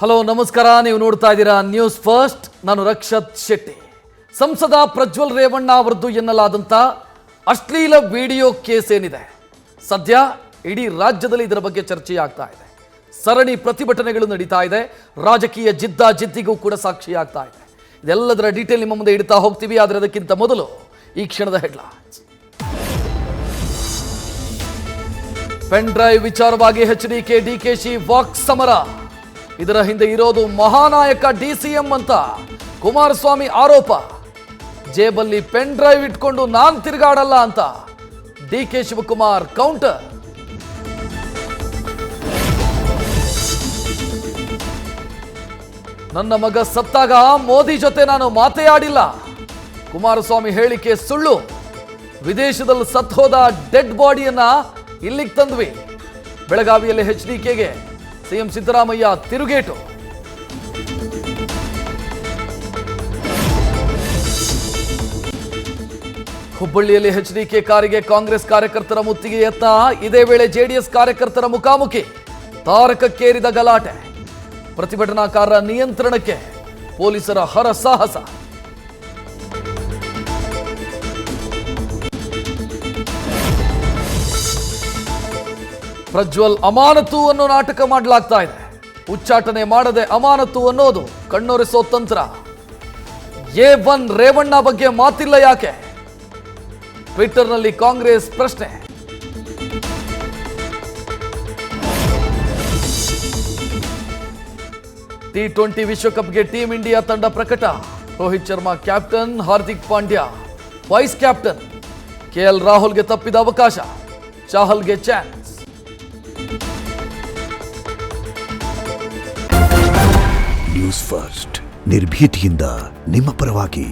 Hello ನಮಸ್ಕಾರ, ನೀವು ನೋಡ್ತಾ ಇದ್ದೀರಾ ನ್ಯೂಸ್ ಫಸ್ಟ್. ನಾನು ರಕ್ಷತ್ ಶೆಟ್ಟಿ. ಸಂಸದ ಪ್ರಜ್ವಲ್ ರೇವಣ್ಣ ಅವರದ್ದು ಎನ್ನಲಾದಂಥ ಅಶ್ಲೀಲ ವಿಡಿಯೋ ಕೇಸ್ ಏನಿದೆ, ಸದ್ಯ ಇಡೀ ರಾಜ್ಯದಲ್ಲಿ ಇದರ ಬಗ್ಗೆ ಚರ್ಚೆ ಆಗ್ತಾ ಇದೆ. ಸರಣಿ ಪ್ರತಿಭಟನೆಗಳು ನಡೀತಾ ಇದೆ. ರಾಜಕೀಯ ಜಿದ್ದಾಜಿದ್ದಿಗೂ ಕೂಡ ಸಾಕ್ಷಿಯಾಗ್ತಾ ಇದೆ. ಇದೆಲ್ಲದರ ಡೀಟೇಲ್ ನಿಮ್ಮ ಮುಂದೆ ಇಡ್ತಾ ಹೋಗ್ತೀವಿ. ಆದರೆ ಅದಕ್ಕಿಂತ ಮೊದಲು ಈ ಕ್ಷಣದ ಹೆಡ್ಲೈನ್ಸ್. ಪೆನ್ ಡ್ರೈವ್ ವಿಚಾರವಾಗಿ ಎಚ್ಡಿಕೆ ಡಿಕೆಶಿ ವಾಕ್ ಸಮರ. ಇದರ ಹಿಂದೆ ಇರೋದು ಮಹಾನಾಯಕ ಡಿಸಿಎಂ ಅಂತ ಕುಮಾರಸ್ವಾಮಿ ಆರೋಪ. ಜೇಬಲ್ಲಿ ಪೆನ್ ಡ್ರೈವ್ ಇಟ್ಕೊಂಡು ನಾನ್ ತಿರುಗಾಡಲ್ಲ ಅಂತ ಡಿಕೆ ಶಿವಕುಮಾರ್ ಕೌಂಟರ್. ನನ್ನ ಮಗ ಸತ್ತಾಗ ಮೋದಿ ಜೊತೆ ನಾನು ಮಾತೇ ಆಡಿಲ್ಲ. ಕುಮಾರಸ್ವಾಮಿ ಹೇಳಿಕೆ ಸುಳ್ಳು. ವಿದೇಶದಲ್ಲಿ ಸತ್ತೋದ ಡೆಡ್ ಬಾಡಿಯನ್ನ ಇಲ್ಲಿಗೆ ತಂದ್ವಿ. ಬೆಳಗಾವಿಯಲ್ಲಿ ಎಚ್ಡಿಕೆಗೆ ಸಿಎಂ ಸಿದ್ದರಾಮಯ್ಯ ತಿರುಗೇಟು. ಹುಬ್ಬಳ್ಳಿಯಲ್ಲಿ ಎಚ್ಡಿಕೆ ಕಾರಿಗೆ ಕಾಂಗ್ರೆಸ್ ಕಾರ್ಯಕರ್ತರ ಮುತ್ತಿಗೆ ಯತ್ನ. ಇದೇ ವೇಳೆ ಜೆಡಿಎಸ್ ಕಾರ್ಯಕರ್ತರ ಮುಖಾಮುಖಿ. ತಾರಕಕ್ಕೇರಿದ ಗಲಾಟೆ. ಪ್ರತಿಭಟನಾಕಾರರ ನಿಯಂತ್ರಣಕ್ಕೆ ಪೊಲೀಸರ ಹರಸಾಹಸ. ಪ್ರಜ್ವಲ್ ಅಮಾನತು ಅನ್ನೋ ನಾಟಕ ಮಾಡಲಾಗ್ತಾ ಇದೆ. ಉಚ್ಚಾಟನೆ ಮಾಡದೆ ಅಮಾನತು ಅನ್ನೋದು ಕಣ್ಣೊರೆಸೋ ತಂತ್ರ. A1 ರೇವಣ್ಣ ಬಗ್ಗೆ ಮಾತಿಲ್ಲ ಯಾಕೆ? ಟ್ವಿಟರ್ನಲ್ಲಿ ಕಾಂಗ್ರೆಸ್ ಪ್ರಶ್ನೆ. T20 ವಿಶ್ವಕಪ್ಗೆ ಟೀಂ ಇಂಡಿಯಾ ತಂಡ ಪ್ರಕಟ. Rohit Sharma captain, Hardik Pandya vice captain. KL ರಾಹುಲ್ಗೆ ತಪ್ಪಿದ ಅವಕಾಶ, ಚಾಹಲ್ಗೆ ಚಾನ್ಸ್. ನ್ಯೂಸ್ ಫಸ್ಟ್, ನಿರ್ಭೀತಿಯಿಂದ ನಿಮ್ಮ ಪರವಾಗಿ.